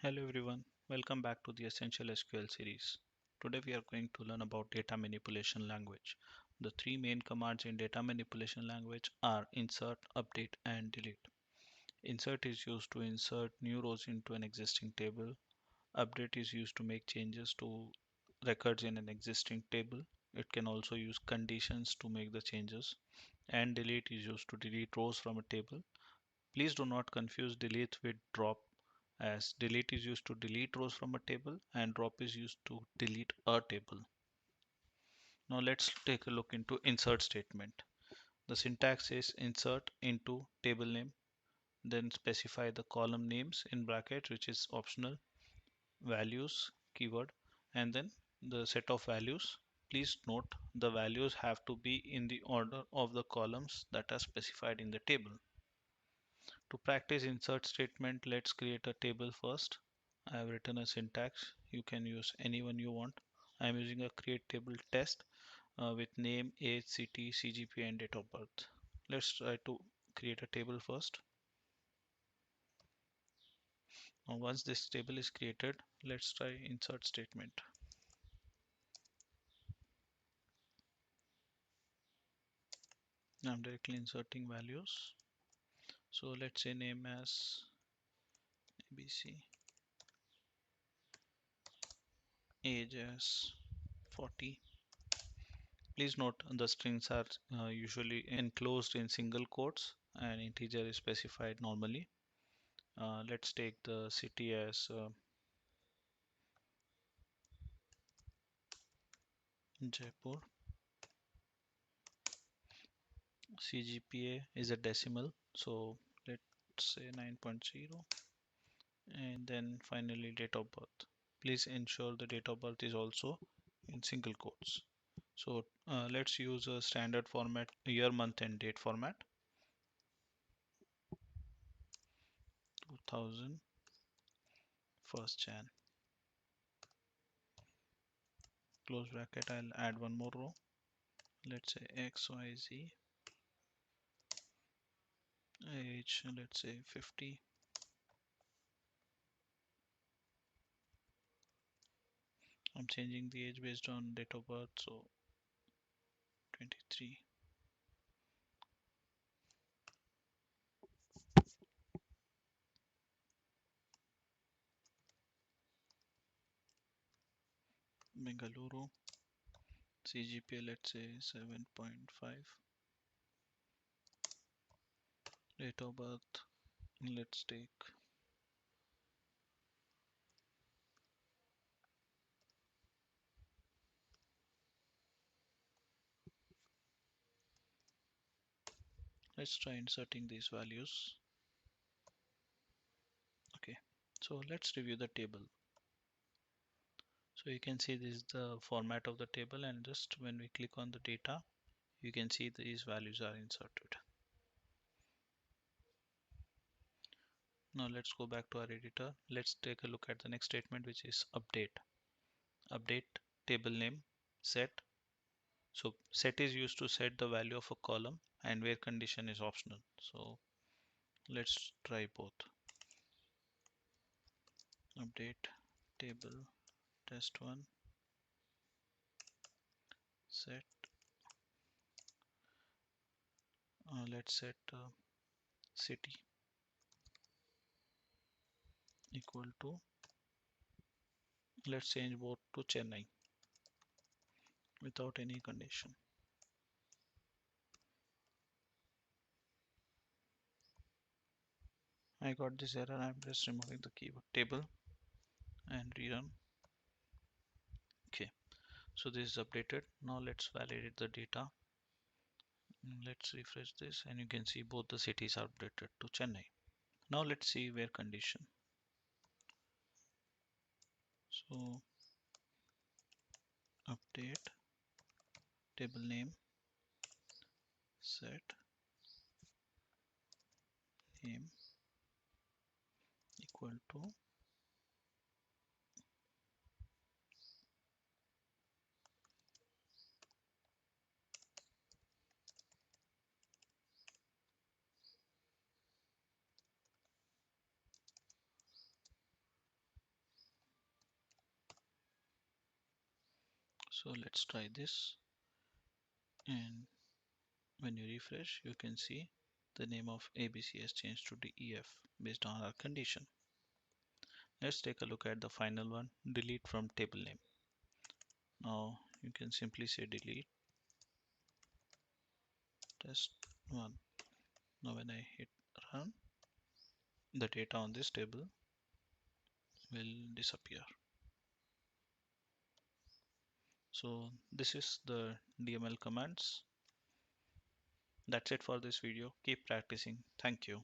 Hello everyone, welcome back to the Essential SQL series. Today we are going to learn about data manipulation language. The three main commands in data manipulation language are insert, update and delete. Insert is used to insert new rows into an existing table. Update is used to make changes to records in an existing table. It can also use conditions to make the changes. And delete is used to delete rows from a table. Please do not confuse delete with drop, as delete is used to delete rows from a table and drop is used to delete a table. Now let's take a look into insert statement. The syntax is insert into table name, then specify the column names in bracket, which is optional, values keyword, and then the set of values. Please note the values have to be in the order of the columns that are specified in the table. To practice insert statement, let's create a table first. I have written a syntax. You can use any one you want. I am using a create table test with name, age, city, CGPA and date of birth. Let's try to create a table first. Now once this table is created, let's try insert statement. I'm directly inserting values. So let's say name as ABC, age as 40. Please note the strings are usually enclosed in single quotes and integer is specified normally. Let's take the city as Jaipur. CGPA is a decimal, so let's say 9.0, and then finally date of birth. Please ensure the date of birth is also in single quotes. So let's use a standard format, year, month and date format. 2000 1st Jan. Close bracket. I'll add one more row. Let's say XYZ, age, let's say 50. I'm changing the age based on date of birth, so 23. Bengaluru, CGPA, let's say 7.5. Date of birth, let's take let's try inserting these values. Okay, so let's review the table. So you can see this is the format of the table, and just when we click on the data, you can see these values are inserted. Now let's go back to our editor. Let's take a look at the next statement, which is update. Update table name set. So set is used to set the value of a column, and where condition is optional. So let's try both. Update table test1 set. Let's set city equal to, let's change both to Chennai without any condition. I got this error. I'm just removing the keyword table and rerun. Okay, so this is updated. Now let's validate the data. Let's refresh this, and you can see both the cities are updated to Chennai. Now let's see where condition. So update table name set name equal to So let's try this, and when you refresh you can see the name of ABC has changed to DEF based on our condition. Let's take a look at the final one, delete from table name. Now you can simply say delete test one. Now when I hit run, the data on this table will disappear. So this is the DML commands. That's it for this video. Keep practicing. Thank you.